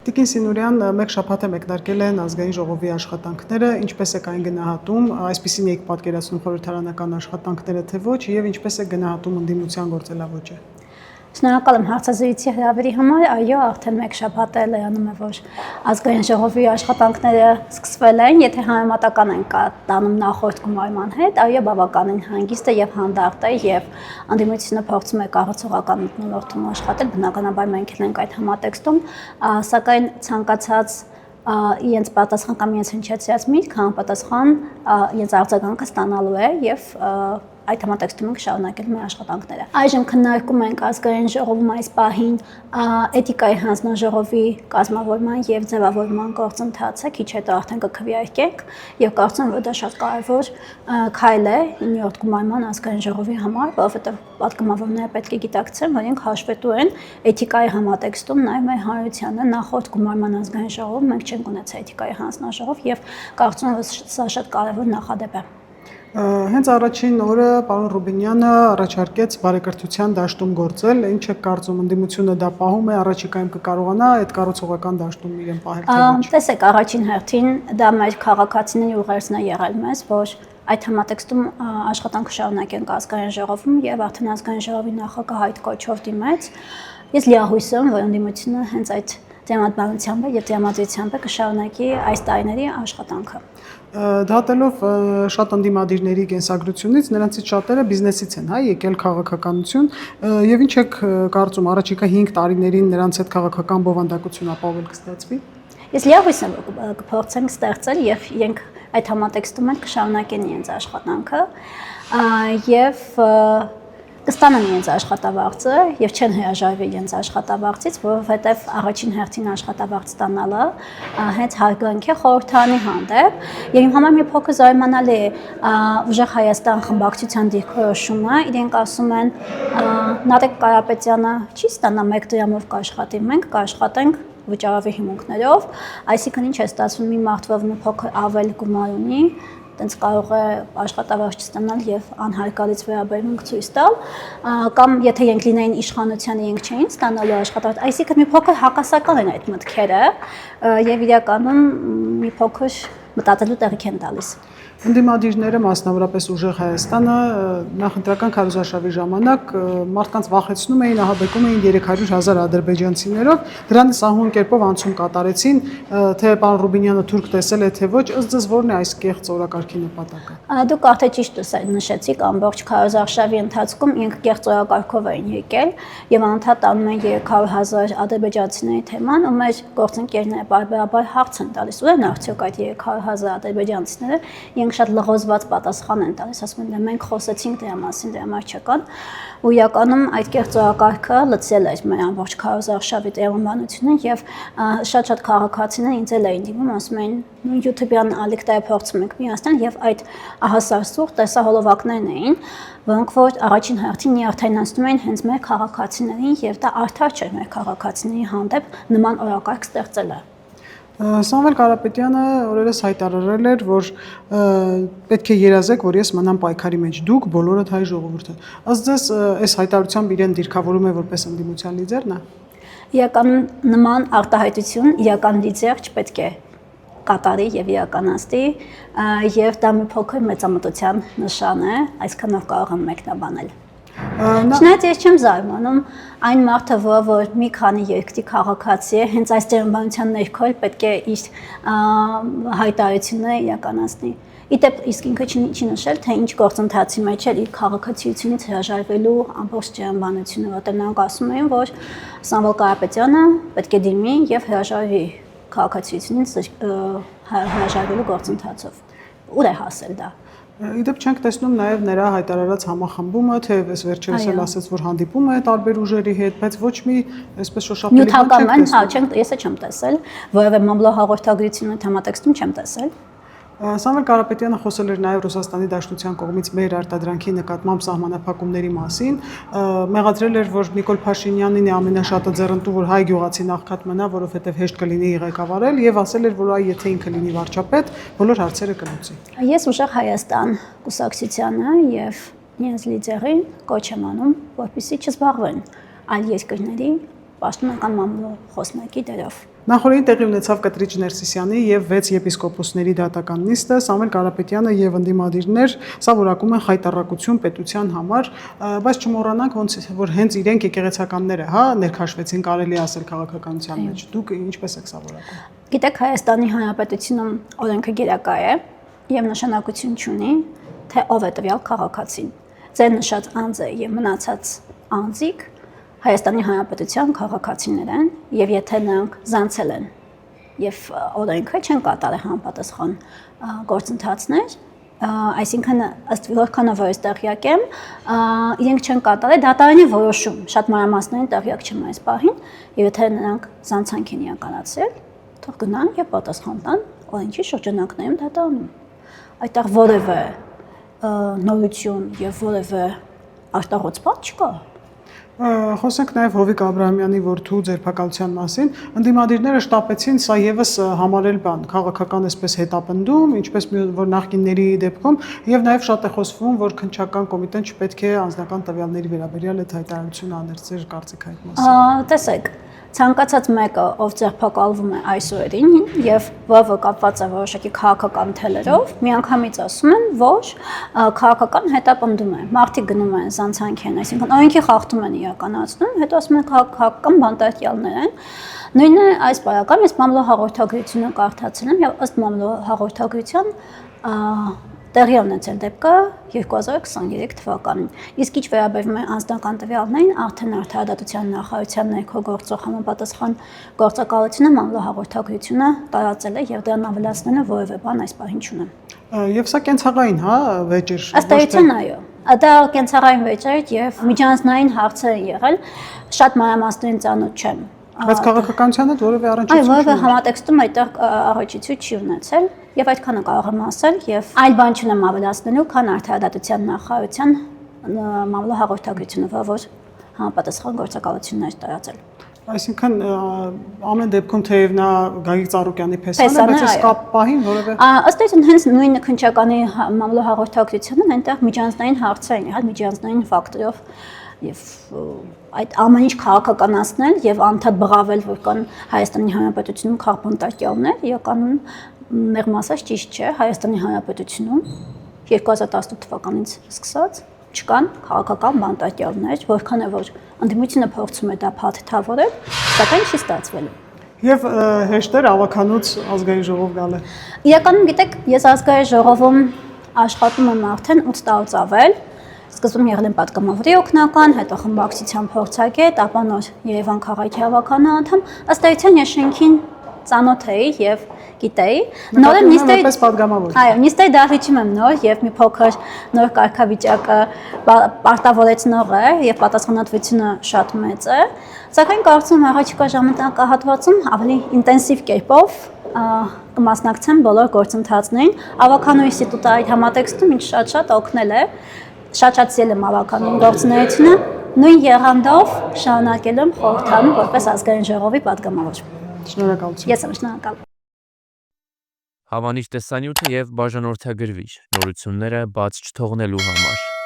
Տիկին Սինուրյան մեկ շաբաթ է մեկնարկել են ազգային ժողովի աշխատանքները, ինչպես եք այն գնահատում, այսպիսին եք պատկերացնում խորհրդարանական աշխատանքները թե ոչ, եւ ինչպես եք գնահատում ընդդիմության գործելավոճը։ Շնորհակալ եմ հարցազրույցի հրավերի համար, այո, արդեն մեկ շաբաթ է լրանում է, որ ազգային ժողովի աշխատանքները սկսվել են, եթե համեմատական են տանում նախորդ գումարման հետ, այո, բավականին հանգիստ է եւ հանդարտ է եւ ընդդիմությունը փորձում է կառուցողական մթնոլորտում աշխատել, բնականաբար մենք ենք այդ համատեքստում, սակայն ցանկացած իրենց պատասխան կամ իրենց հնչեցրած միտք համապատասխան իրենց արձագանքը ստանալու է եւ այդ համատեքստում կշարունակել մեր աշխատանքները։ Այժմ քննարկում ենք ազգային ժողովում այս պահին էթիկայի հանձնաժողովի կազմավորման եւ ձևավորման գործընթացը, քիչ հետո արդեն կքվեարկենք եւ կարծում եմ, որ դա շատ կարեւոր քայլ է 9-րդ գումարման ազգային ժողովի համար, որովհետեւ պատգամավորները պետք է գիտակցեն, որ իրենք հաշվետու են էթիկայի համատեքստում նաեւ մեր հանրությանը նախորդ գումարման ազգային ժողովում մենք չենք ունեցել էթիկայի հանձնաժողով եւ կարծում եմ, որ սա շատ կարեւոր նախադեպ է։ Հենց առաջին օրը պարոն Ռուբինյանը առաջարկեց բարեկրթության դաշտում գործել, ինչ եք կարծում, ընդդիմությունը դա պահում է, առաջիկայում կկարողանա այդ կառուցողական դաշտում իրեն պահել թե ոչ։ Տեսեք, առաջին հերթին դա մեր քաղաքացիների ուղերձն է եղել մեզ, որ այդ համատեքստում աշխատանքը շարունակենք ազգային ժողովում եւ արդեն ազգային ժողովի նախագահ այդ կոչով դիմեց։ Ես լիահույս եմ, որ ընդդիմությունը հենց այդ դեմատբանությամբ եւ դեմատիությամբ կշարունակի այս տարիների աշխատանքը։ Դատելով շատ ընդդիմադիրների կենսագրությունից, նրանցից շատերը բիզնեսից են, հա, եկել քաղաքականություն, եւ ինչ եք կարծում, առաջիկա 5 տարիներին նրանց հետ քաղաքական բովանդակություն ապահովել կստացվի։ Ես լիահույս եմ, որ կփորձենք ստեղծել եւ իրենք այդ համատեքստում են կշարունակեն իրենց աշխատանքը եւ կստանան իրենց աշխատավարձը եւ չեն հրաժարվի իրենց աշխատավարձից, որովհետեւ առաջին հերթին աշխատավարձ ստանալը հենց հարգանք է խորհրդարանի հանդեպ եւ իմ համար մի փոքր զարմանալի է ուժեղ Հայաստան խմբակցության դիրքորոշումը, իրենք ասում են Նարեկ Կարապետյանը չի ստանա 1 դրամով կաշխատի, մենք կաշխատենք վճարովի հիմունքներով, այսինքն ինչ է ստացվում, մի մարդ որ մի փոքր ավել գումար ունի, տենց կարող է աշխատավարձ չստանալ եւ անհարգալից վերաբերմունք ցույց տալ, կամ եթե իրենք լինեին իշխանության, իրենք չէին ստանալու աշխատավարձ, այսինքն մի փոքր հակասական են այդ մտքերը եւ իրականում մի փոքր մտածելու տեղիք են տալիս։ Ընդդիմադիրները, մասնավորապես ուժեղ Հայաստանը, նախընտրական քարոզարշավի ժամանակ մարդկանց վախեցնում էին, ահաբեկում էին 300,000 ադրբեջանցիներով, դրան սահուն կերպով անցում կատարեցին, թե պարոն Ռուբինյանը թուրք տեսել է թե ոչ, ըստ ձեզ որն է այս կեղծ օրակարգի նպատակը։ Դուք արդեն ճիշտ նշեցիք, ամբողջ քարոզարշավի ընթացքում իրենք կեղծ օրակարգով էին եկել եւ անդադ անում են 300,000 ադրբեջանցիների թեման, ու մեր գործընկերները բարբերաբար հարց են տալիս, ու են արդյոք այդ 300,000 ադրբեջանցիները շատ լղոզված պատասխան են տալիս, ասում են մենք խոսեցինք դրա մասին, դրա համար չկան, ու իրականում այդ կեղծ օրակարգը լցել էր մեր ամբողջ քարոզարշավի տրամաբանությունը եւ շատ քաղաքացիներ ինձ էլ էին դիմում, ասում էին YouTube-յան ալիքները փորձում ենք միացնել եւ այդ ահասարսուղ տեսահոլովակներն էին, որոնք որ առաջին հերթին նյարդայնացնում էին հենց մեր քաղաքացիներին եւ դա արդար չէր մեր քաղաքացիների հանդեպ նման օրակարգ ստեղծելը։ Սամվել Կարապետյանը օրերս հայտարարել էր, որ պետք է երազեք, որ ես մնամ պայքարի մեջ, դուք բոլորդ հայ ժողովուրդը։ Ըստ ձեզ այս հայտարարությամբ իրեն դիրքավորում է որպես ընդդիմության լիդեր, նա։ Իրականում նման արտահայտություն իրական լիդեր չպետք է կատարի եւ իրականացնի եւ դա մի փոքր մեծամտության նշան է, այսքան որ կարող եմ մեկնաբանել։ Չնայած ես չեմ զարմանում այն մարդը, որ մի քանի երկրի քաղաքացի է, հենց այս տրամաբանության ներքո պետք է իր հայտարարությունները իրականացնի։ Իդեպ իսկ ինքը չի նշել, թե ինչ գործընթացի մեջ է իր քաղաքացիությունից հրաժարվելու ամբողջ տրամաբանությունը, որտեղ նրանք ասում էին, որ Սամվել Կարապետյանը պետք է դիմի եւ հրաժարվի քաղաքացիությունից հրաժարվելու գործընթացով։ Ուր է հասել դա։ Իդեպ չենք տեսնում նաև նրա հայտարարած համախմբումը, թե վերջերս էլ ասաց, որ հանդիպում է տարբեր ուժերի հետ, բայց ոչ մի այսպես շոշափելի բան չենք տեսնում։ Ես չեմ տեսել, որովհետև մամլո հաղորդագրությունը համատեքստում չեմ տեսել։ Սամվել Կարապետյանը խոսել էր նաև Ռուսաստանի Դաշնության կողմից մեր արտադրանքի նկատմամբ սահմանափակումների մասին, մեղադրել էր, որ Նիկոլ Փաշինյանին է ամենաշատը ձեռնտու, որ հայ գյուղացին աղքատ մնա, որովհետև հեշտ կլինի ղեկավարել, եւ ասել էր, որ այ եթե ինքը լինի վարչապետ, բոլոր հարցերը կլուծի։ Ես ուժեղ Հայաստան կուսակցությանը եւ իրենց լիդերին կոչ եմ անում, որպեսզի չզբաղվեն այլ երկրների պաշտոնական մամլո խոսնակի դերով։ Նախորդին տեղի ունեցավ Կտրիչ Ներսիսյանի եւ 6 եպիսկոպոսների դատական նիստը, Սամվել Կարապետյանը եւ ընդդիմադիրներ սա որակում են խայտառակություն պետության համար, բայց չմոռանանք ոնց որ հենց իրենք եկեղեցականները, հա, ներքաշվեցին կարելի ասել քաղաքականության մեջ։ Դուք ինչպես եք սա որակում։ Գիտեք, Հայաստանի Հանրապետությունում օրենքը գերակա է եւ նշանակություն չունի, թե ով է տվյալ քաղաքացին։ Ձեր նշած անձը եւ մնացած անձիկ Հայաստանի Հանրապետության քաղաքացիներ են եւ եթե նրանք զանցել են եւ օրենքը չեն կատարել համապատասխան գործընթացներ, այսինքն ըստ որքանով ես տեղյակ եմ, իրենք չեն կատարել դատարանի որոշում, շատ մանրամասներին տեղյակ չեմ այս պահին, եւ եթե նրանք զանցանք են իրականացրել, թող գնան եւ պատասխան տան օրենքի շրջանակներում դատարանում։ Այդտեղ որևէ նորություն եւ որևէ արտահոծ բան չկա։ Խոսենք նաև Հովիկ Աբրահամյանի որդու ձերբակալության մասին։ Ընդդիմադիրները շտապեցին սա եւս համարել բան, քաղաքական այսպես հետապնդում, ինչպես որ նախկինների դեպքում, եւ նաև շատ է խոսվում, որ քննչական կոմիտեն չպետք է անձնական տվյալների վերաբերյալ այդ հայտարարություն աներ, ձեր կարծիքը այդ մասին։ Տեսեք, ցանկացած մեկը, ով ձերբակալվում է այս օրերին եւ ով կապված է որոշակի քաղաքական թելերով, միանգամից ասում են, որ քաղաքական հետապնդում է։ Մարդիկ գնում են զանցանք են, այսինքն օրենքի խախտում են իրականացնում, հետո ասում են քաղաքական բանտարկյալներ են։ Նույնը այս բարակամ ես մամլո հաղորդագրությունը կարդացել եմ եւ ըստ մամլո հաղորդագրության տեղի ունեցել դեպքը 2023 թվականին։ Իսկ ինչ վերաբերում է անձնական տվյալներին, արդեն Արդարադատության նախարարության ներքո գործող համապատասխան գործակալությունը մամլո հաղորդագրությունը տարածել է եւ դրան ավելացնելը որևէ բան այս պահին չունեմ։ Եվ սա կենցաղային, հա, վեճ էր։ Ըստ էության այո։ Դա կենցաղային վեճ էր եւ միջանձնային հարցեր են եղել, շատ մանրամասներին ծանոթ չեմ։ Բայց քաղաքականության հետ որևէ առնչություն չունի։ Այո, որևէ համատեքստում այդտեղ առողջություն չի ունեցել եւ այդքանը կարող եմ ասել եւ այլ բան չունեմ ավելացնելու, քան Արդարադատության նախարարության մամլո հաղորդագրությունը, որ համապատասխան գործակալություններ տարածել։ Այսինքն ամեն դեպքում թեև նա Գագիկ Ծառուկյանի փեսան է, բայց այս կապ պահին որևէ ըստ էության հենց նույն քննչականի մամլո հաղորդագրությունն այնտեղ միջանձնային հարցեր են եղել, միջանձնային ֆակտորով եւ այդ ամեն ինչ քաղաքականացնել եւ անդադ բղավել, որ կան Հայաստանի Հանրապետությունում քաղաքապետարներ, իրականում մեղմ ասած ճիշտ չէ, Հայաստանի Հանրապետությունում 2018 թվականից սկսած չկան քաղաքական բանտարկյալներ, որքան է որ ընդդիմությունը փորձում է դա փաթեթավորել, սակայն չի ստացվելու։ Եվ հեշտեր ավականուց ազգային ժողով գալը։ Իրականում գիտեք, ես ազգային ժողովում աշխատում եմ արդեն 8 տարուց ավել։ Սկզբում եղել եմ պատգամավորի օգնական, հետո խմբակցության փորձագետ, ապա նոր Երևան քաղաքի հավաքանու անդամ։ Ըստ էության ես շենքին ծանոթ էի եւ գիտեի։ Նորեն նիստերի պես պատգամավոր։ Այո, նիստերի դահլիճում եմ նոր եւ մի փոքր նոր կարգավիճակը պարտավորեցնող է եւ պատասխանատվությունը շատ մեծ է։ Սակայն կարծում եմ առաջիկա ժամանակահատվածում ավելի ինտենսիվ կերպով կմասնակցեմ բոլոր գործընթացներին։ Ավականու ինստիտուտը այդ համատեքստում ինձ շատ օգնել է։ Շատ սիրել եմ ավականու գործունեությունը, նույն եղանդով շարունակել եմ խորհրդանում որպես ազգային ժողովի պատգամավոր։ Շնորհակալություն։ Ես եմ շնորհակալ։ Հավանիչ տեսանյութը եւ բաժանորդագրվիչ նորությունները բաց չթողնելու համար։